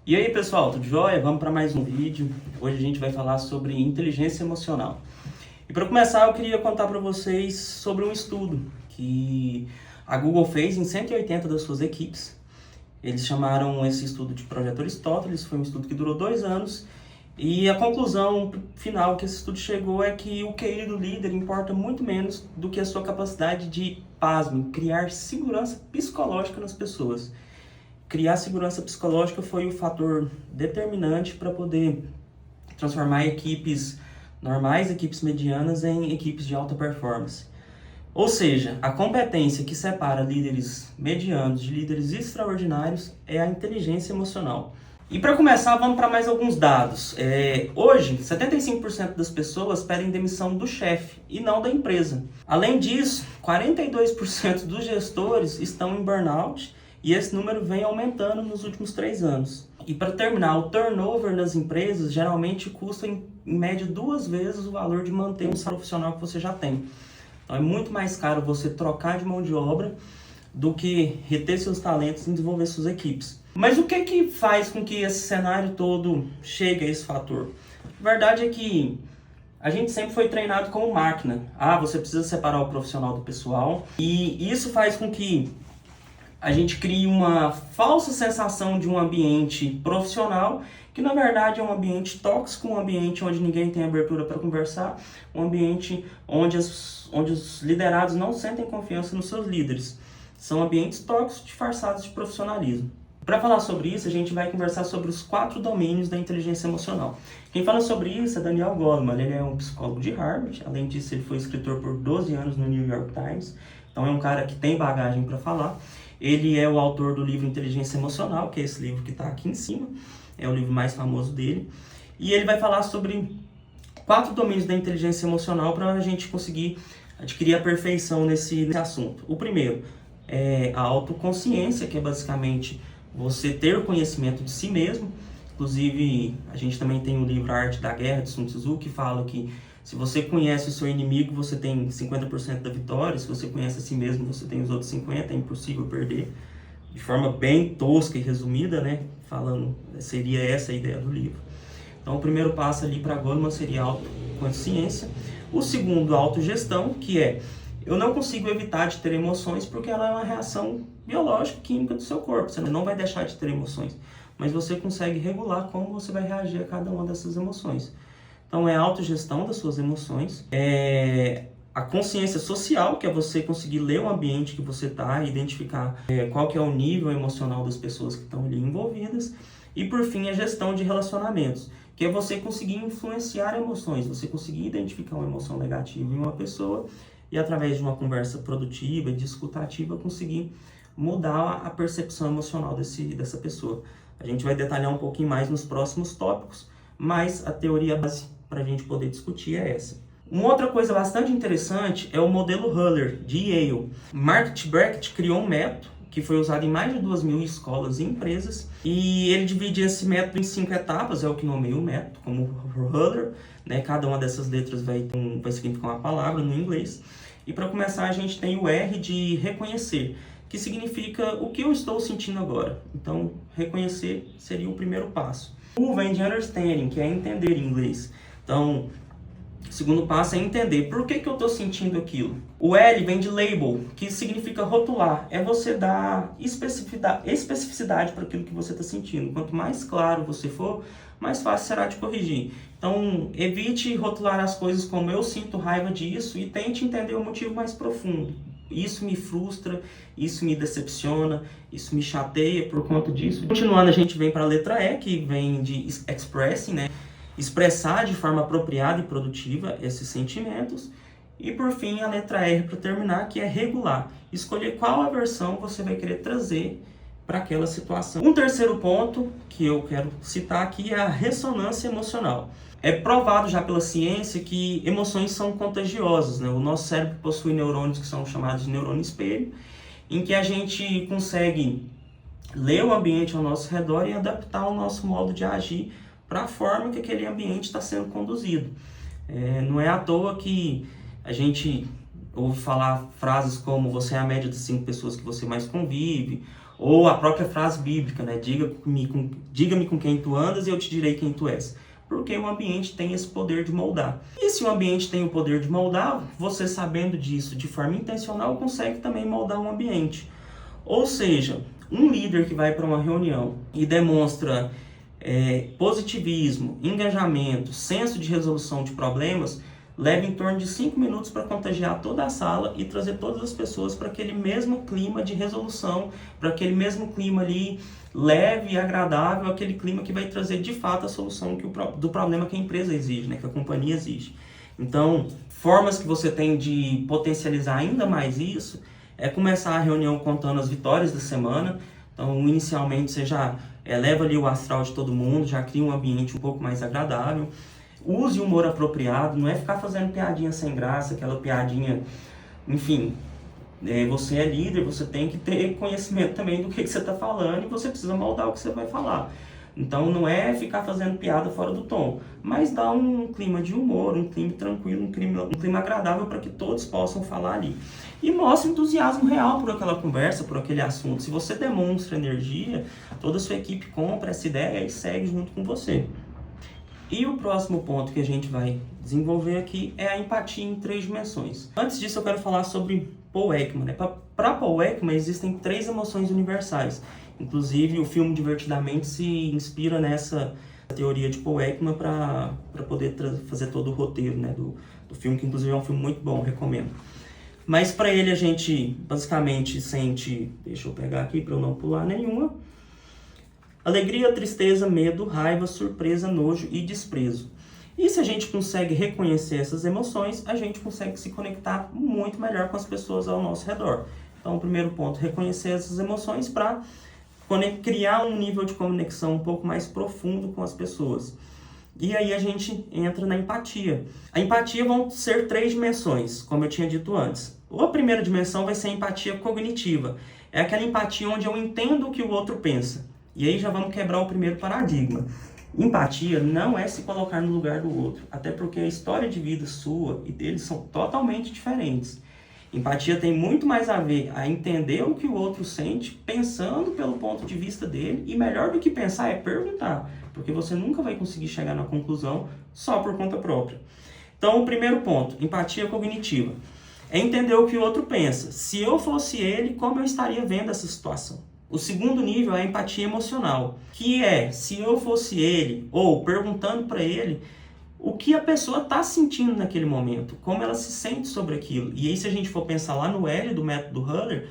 E aí pessoal, tudo jóia? Vamos para mais um vídeo. Hoje a gente vai falar sobre inteligência emocional. E para começar eu queria contar para vocês sobre um estudo que a Google fez em 180 das suas equipes. Eles chamaram esse estudo de Projeto Aristóteles, foi um estudo que durou 2 anos. E a conclusão final que esse estudo chegou é que o QI do líder importa muito menos do que a sua capacidade de, pasmem, criar segurança psicológica nas pessoas. Criar segurança psicológica foi o fator determinante para poder transformar equipes normais, equipes medianas, em equipes de alta performance. Ou seja, a competência que separa líderes medianos de líderes extraordinários é a inteligência emocional. E para começar, vamos para mais alguns dados. Hoje, 75% das pessoas pedem demissão do chefe e não da empresa. Além disso, 42% dos gestores estão em burnout e esse número vem aumentando nos últimos 3 anos. E para terminar, o turnover nas empresas geralmente custa em média 2 vezes o valor de manter um salário profissional que você já tem. Então é muito mais caro você trocar de mão de obra do que reter seus talentos e desenvolver suas equipes. Mas o que faz com que esse cenário todo chegue a esse fator? A verdade é que a gente sempre foi treinado como máquina. Você precisa separar o profissional do pessoal. E isso faz com que a gente cria uma falsa sensação de um ambiente profissional, que na verdade é um ambiente tóxico, um ambiente onde ninguém tem abertura para conversar, um ambiente onde os liderados não sentem confiança nos seus líderes. São ambientes tóxicos disfarçados de profissionalismo. Para falar sobre isso, a gente vai conversar sobre os 4 domínios da inteligência emocional. Quem fala sobre isso é Daniel Goleman. Ele é um psicólogo de Harvard. Além disso, ele foi escritor por 12 anos no New York Times. Então é um cara que tem bagagem para falar. Ele é o autor do livro Inteligência Emocional, que é esse livro que está aqui em cima. É o livro mais famoso dele. E ele vai falar sobre 4 domínios da inteligência emocional para a gente conseguir adquirir a perfeição nesse assunto. O primeiro é a autoconsciência, que é basicamente você ter o conhecimento de si mesmo. Inclusive, a gente também tem o livro A Arte da Guerra, de Sun Tzu, que fala que se você conhece o seu inimigo, você tem 50% da vitória. Se você conhece a si mesmo, você tem os outros 50%, é impossível perder. De forma bem tosca e resumida, né? Falando, seria essa a ideia do livro. Então, o primeiro passo ali para Goleman seria a autoconsciência. O segundo, a autogestão, que é: eu não consigo evitar de ter emoções porque ela é uma reação biológica, química do seu corpo. Você não vai deixar de ter emoções, mas você consegue regular como você vai reagir a cada uma dessas emoções. Então é a autogestão das suas emoções, é a consciência social, que é você conseguir ler o ambiente que você está, identificar qual que é o nível emocional das pessoas que estão ali envolvidas, e por fim a gestão de relacionamentos, que é você conseguir influenciar emoções, você conseguir identificar uma emoção negativa em uma pessoa e através de uma conversa produtiva e discutativa conseguir mudar a percepção emocional dessa pessoa. A gente vai detalhar um pouquinho mais nos próximos tópicos, mas a teoria base para a gente poder discutir é essa. Uma outra coisa bastante interessante é o modelo Huller, de Yale. Mark Brackett criou um método que foi usado em mais de 2.000 escolas e empresas, e ele divide esse método em 5 etapas, é o que nomeia o método, como Huller, né? Cada uma dessas letras vai significar uma palavra no inglês. E para começar, a gente tem o R de reconhecer, que significa o que eu estou sentindo agora. Então, reconhecer seria o primeiro passo. O vem de understanding, que é entender em inglês. Então, o segundo passo é entender por que eu estou sentindo aquilo. O L vem de label, que significa rotular. É você dar especificidade para aquilo que você está sentindo. Quanto mais claro você for, mais fácil será de corrigir. Então, evite rotular as coisas como eu sinto raiva disso e tente entender o motivo mais profundo. Isso me frustra, isso me decepciona, isso me chateia por conta disso. Continuando, a gente vem para a letra E, que vem de expressing, né? Expressar de forma apropriada e produtiva esses sentimentos. E por fim, a letra R para terminar, que é regular. Escolher qual a versão você vai querer trazer para aquela situação. Um terceiro ponto que eu quero citar aqui é a ressonância emocional. É provado já pela ciência que emoções são contagiosas, né? O nosso cérebro possui neurônios que são chamados de neurônio espelho, em que a gente consegue ler o ambiente ao nosso redor e adaptar o nosso modo de agir para a forma que aquele ambiente está sendo conduzido. Não é à toa que a gente ouve falar frases como você é a média das 5 pessoas que você mais convive, Ou a própria frase bíblica, né? Diga-me com quem tu andas e eu te direi quem tu és. Porque o ambiente tem esse poder de moldar. E se o ambiente tem o poder de moldar, você sabendo disso de forma intencional, consegue também moldar o ambiente. Ou seja, um líder que vai para uma reunião e demonstra positivismo, engajamento, senso de resolução de problemas, leva em torno de 5 minutos para contagiar toda a sala e trazer todas as pessoas para aquele mesmo clima de resolução, para aquele mesmo clima ali leve e agradável, aquele clima que vai trazer de fato a solução do problema que a empresa exige, né, que a companhia exige. Então, formas que você tem de potencializar ainda mais isso é começar a reunião contando as vitórias da semana. Então, inicialmente você já eleva ali o astral de todo mundo, já cria um ambiente um pouco mais agradável. Use o humor apropriado, não é ficar fazendo piadinha sem graça, aquela piadinha, enfim. Você é líder, você tem que ter conhecimento também do que você está falando e você precisa moldar o que você vai falar. Então não é ficar fazendo piada fora do tom, mas dar um clima de humor, um clima tranquilo, um clima agradável para que todos possam falar ali. E mostre entusiasmo real por aquela conversa, por aquele assunto. Se você demonstra energia, toda a sua equipe compra essa ideia e segue junto com você. E o próximo ponto que a gente vai desenvolver aqui é a empatia em 3 dimensões. Antes disso, eu quero falar sobre Paul Ekman, né? Para Paul Ekman, existem 3 emoções universais. Inclusive, o filme Divertidamente se inspira nessa teoria de Paul Ekman para poder fazer todo o roteiro, né, do filme, que inclusive é um filme muito bom, recomendo. Mas para ele a gente basicamente sente, deixa eu pegar aqui para eu não pular nenhuma, alegria, tristeza, medo, raiva, surpresa, nojo e desprezo. E se a gente consegue reconhecer essas emoções, a gente consegue se conectar muito melhor com as pessoas ao nosso redor. Então, o primeiro ponto, reconhecer essas emoções para criar um nível de conexão um pouco mais profundo com as pessoas. E aí a gente entra na empatia. A empatia vão ser 3 dimensões, como eu tinha dito antes. A primeira dimensão vai ser a empatia cognitiva. É aquela empatia onde eu entendo o que o outro pensa. E aí já vamos quebrar o primeiro paradigma. Empatia não é se colocar no lugar do outro, até porque a história de vida sua e dele são totalmente diferentes. Empatia tem muito mais a ver a entender o que o outro sente, pensando pelo ponto de vista dele, e melhor do que pensar é perguntar, porque você nunca vai conseguir chegar na conclusão só por conta própria. Então, o primeiro ponto, empatia cognitiva, é entender o que o outro pensa. Se eu fosse ele, como eu estaria vendo essa situação? O segundo nível é a empatia emocional, que é, se eu fosse ele, ou perguntando para ele, o que a pessoa está sentindo naquele momento, como ela se sente sobre aquilo. E aí, se a gente for pensar lá no L do método Huller,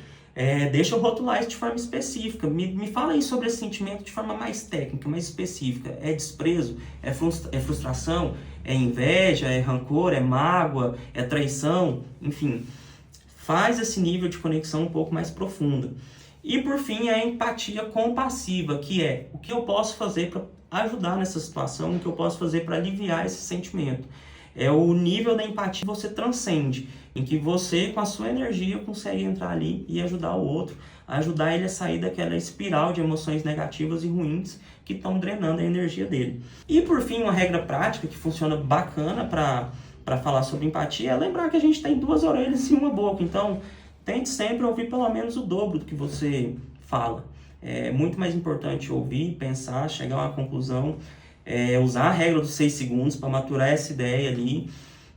deixa eu rotular isso de forma específica. Me fala aí sobre esse sentimento de forma mais técnica, mais específica. É desprezo? É frustração? É inveja? É rancor? É mágoa? É traição? Enfim, faz esse nível de conexão um pouco mais profunda. E por fim, a empatia compassiva, que é o que eu posso fazer para ajudar nessa situação, o que eu posso fazer para aliviar esse sentimento. É o nível da empatia que você transcende, em que você, com a sua energia, consegue entrar ali e ajudar o outro, ajudar ele a sair daquela espiral de emoções negativas e ruins que estão drenando a energia dele. E por fim, uma regra prática que funciona bacana para falar sobre empatia é lembrar que a gente tem 2 orelhas e uma boca, então tente sempre ouvir pelo menos o dobro do que você fala. É muito mais importante ouvir, pensar, chegar a uma conclusão, usar a regra dos 6 segundos para maturar essa ideia ali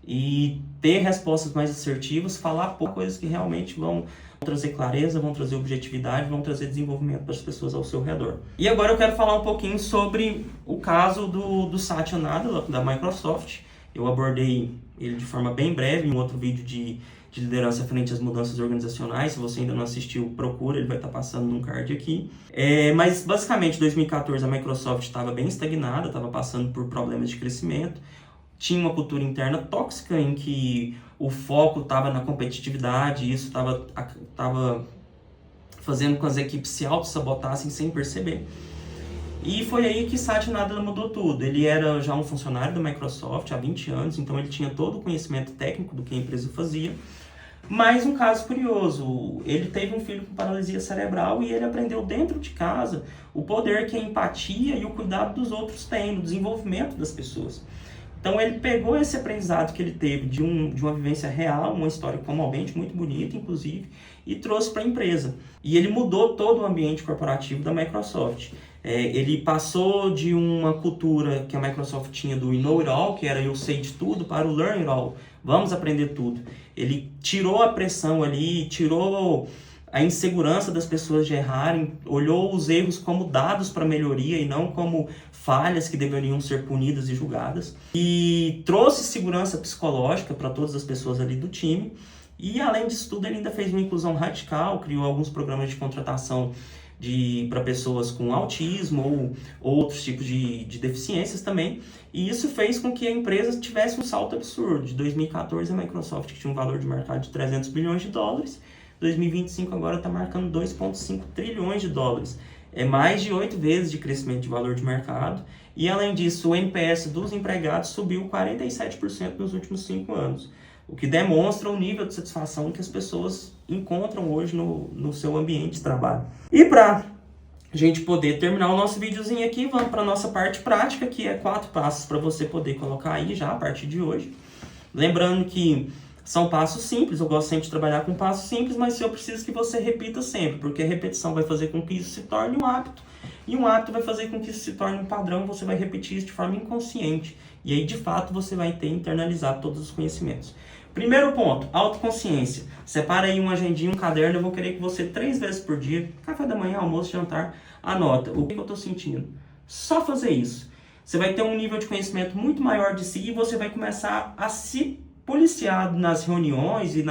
e ter respostas mais assertivas, falar coisas que realmente vão trazer clareza, vão trazer objetividade, vão trazer desenvolvimento para as pessoas ao seu redor. E agora eu quero falar um pouquinho sobre o caso do Satya Nadella, da Microsoft. Eu abordei ele de forma bem breve em um outro vídeo de liderança frente às mudanças organizacionais. Se você ainda não assistiu, procura, ele vai estar passando num card aqui. Mas basicamente, em 2014, a Microsoft estava bem estagnada, estava passando por problemas de crescimento, tinha uma cultura interna tóxica em que o foco estava na competitividade, e isso estava fazendo com que as equipes se auto-sabotassem sem perceber. E foi aí que Satya Nadella mudou tudo. Ele era já um funcionário da Microsoft há 20 anos, então ele tinha todo o conhecimento técnico do que a empresa fazia. Mas um caso curioso, ele teve um filho com paralisia cerebral e ele aprendeu dentro de casa o poder que a empatia e o cuidado dos outros têm no desenvolvimento das pessoas. Então ele pegou esse aprendizado que ele teve de uma vivência real, uma história comovente, muito bonita, inclusive, e trouxe para a empresa. E ele mudou todo o ambiente corporativo da Microsoft. Ele passou de uma cultura que a Microsoft tinha do Know It All, que era eu sei de tudo, para o Learn It All, vamos aprender tudo. Ele tirou a pressão ali, tirou a insegurança das pessoas de errarem, olhou os erros como dados para melhoria e não como falhas que deveriam ser punidas e julgadas. E trouxe segurança psicológica para todas as pessoas ali do time. E além disso tudo, ele ainda fez uma inclusão radical, criou alguns programas de contratação para pessoas com autismo ou outros tipos de deficiências também. E isso fez com que a empresa tivesse um salto absurdo. De 2014, a Microsoft, que tinha um valor de mercado de 300 bilhões de dólares, 2025 agora está marcando 2,5 trilhões de dólares. É mais de 8 vezes de crescimento de valor de mercado. E além disso, o NPS dos empregados subiu 47% nos últimos 5 anos. O que demonstra o nível de satisfação que as pessoas encontram hoje no seu ambiente de trabalho. E para a gente poder terminar o nosso videozinho aqui, vamos para a nossa parte prática, que é 4 passos para você poder colocar aí já a partir de hoje. Lembrando que são passos simples, eu gosto sempre de trabalhar com passos simples, mas eu preciso que você repita sempre, porque a repetição vai fazer com que isso se torne um hábito, e um hábito vai fazer com que isso se torne um padrão, você vai repetir isso de forma inconsciente, e aí de fato você vai ter internalizado todos os conhecimentos. Primeiro ponto, autoconsciência. Separa aí uma agendinha, um caderno, eu vou querer que você 3 vezes por dia, café da manhã, almoço, jantar, anota o que eu estou sentindo. Só fazer isso. Você vai ter um nível de conhecimento muito maior de si e você vai começar a se policiado nas reuniões e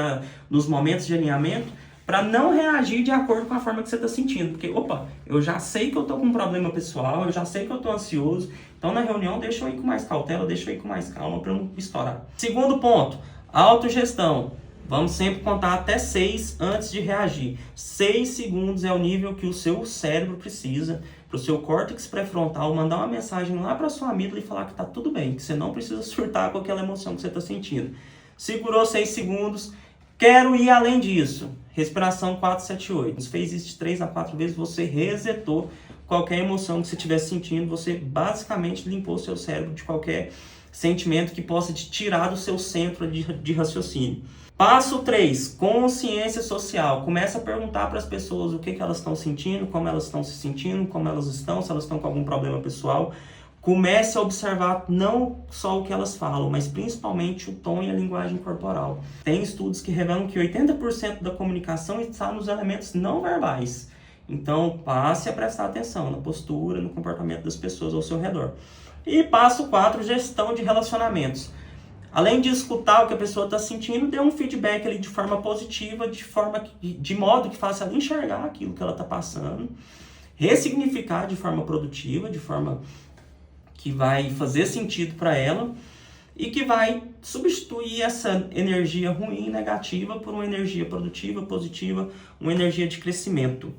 nos momentos de alinhamento para não reagir de acordo com a forma que você está sentindo. Porque, opa, eu já sei que eu estou com um problema pessoal, eu já sei que eu estou ansioso, então na reunião deixa eu ir com mais cautela, deixa eu ir com mais calma para não estourar. Segundo ponto, autogestão. Vamos sempre contar até 6 antes de reagir. 6 segundos é o nível que o seu cérebro precisa para o seu córtex pré-frontal mandar uma mensagem lá para a sua amígdala e falar que está tudo bem, que você não precisa surtar com aquela emoção que você está sentindo. Segurou 6 segundos, quero ir além disso. Respiração 478. Você fez isso de 3 a 4 vezes, você resetou qualquer emoção que você estivesse sentindo, você basicamente limpou o seu cérebro de qualquer sentimento que possa te tirar do seu centro de raciocínio. Passo 3, consciência social. Começa a perguntar para as pessoas o que elas estão sentindo, como elas estão se sentindo, como elas estão, se elas estão com algum problema pessoal. Comece a observar não só o que elas falam, mas principalmente o tom e a linguagem corporal. Tem estudos que revelam que 80% da comunicação está nos elementos não verbais. Então, passe a prestar atenção na postura, no comportamento das pessoas ao seu redor. E passo 4, gestão de relacionamentos. Além de escutar o que a pessoa está sentindo, dê um feedback ali de forma positiva, de modo que faça ela enxergar aquilo que ela está passando, ressignificar de forma produtiva, de forma que vai fazer sentido para ela e que vai substituir essa energia ruim e negativa por uma energia produtiva, positiva, uma energia de crescimento.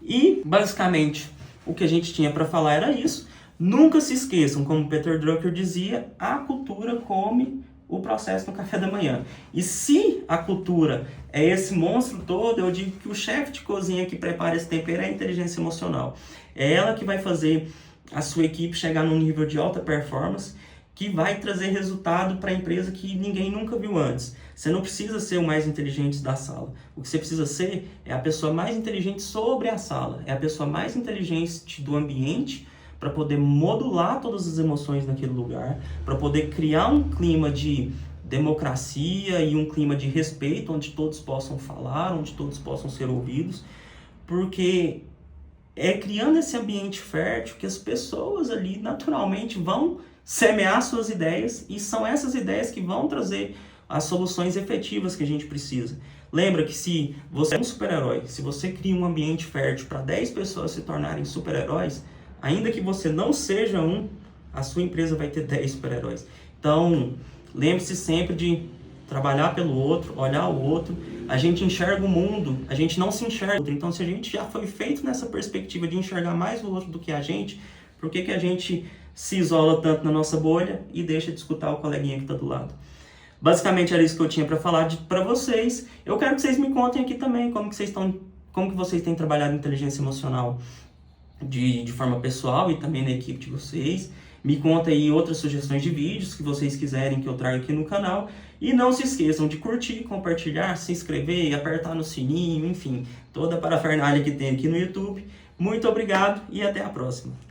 E, basicamente, o que a gente tinha para falar era isso. Nunca se esqueçam, como Peter Drucker dizia, a cultura come o processo no café da manhã. E se a cultura é esse monstro todo, eu digo que o chefe de cozinha que prepara esse tempero é a inteligência emocional. É ela que vai fazer a sua equipe chegar num nível de alta performance que vai trazer resultado para a empresa que ninguém nunca viu antes. Você não precisa ser o mais inteligente da sala. O que você precisa ser é a pessoa mais inteligente sobre a sala. É a pessoa mais inteligente do ambiente para poder modular todas as emoções naquele lugar, para poder criar um clima de democracia e um clima de respeito, onde todos possam falar, onde todos possam ser ouvidos, porque é criando esse ambiente fértil que as pessoas ali naturalmente vão semear suas ideias e são essas ideias que vão trazer as soluções efetivas que a gente precisa. Lembra que se você é um super-herói, se você cria um ambiente fértil para 10 pessoas se tornarem super-heróis, ainda que você não seja um, a sua empresa vai ter 10 super-heróis. Então, lembre-se sempre de trabalhar pelo outro, olhar o outro. A gente enxerga o mundo, a gente não se enxerga. Então, se a gente já foi feito nessa perspectiva de enxergar mais o outro do que a gente, por que a gente se isola tanto na nossa bolha e deixa de escutar o coleguinha que está do lado? Basicamente, era isso que eu tinha para falar para vocês. Eu quero que vocês me contem aqui também como que vocês têm trabalhado inteligência emocional de forma pessoal e também na equipe de vocês. Me conta aí outras sugestões de vídeos que vocês quiserem que eu traga aqui no canal. E não se esqueçam de curtir, compartilhar, se inscrever, apertar no sininho, enfim, toda a parafernália que tem aqui no YouTube. Muito obrigado e até a próxima.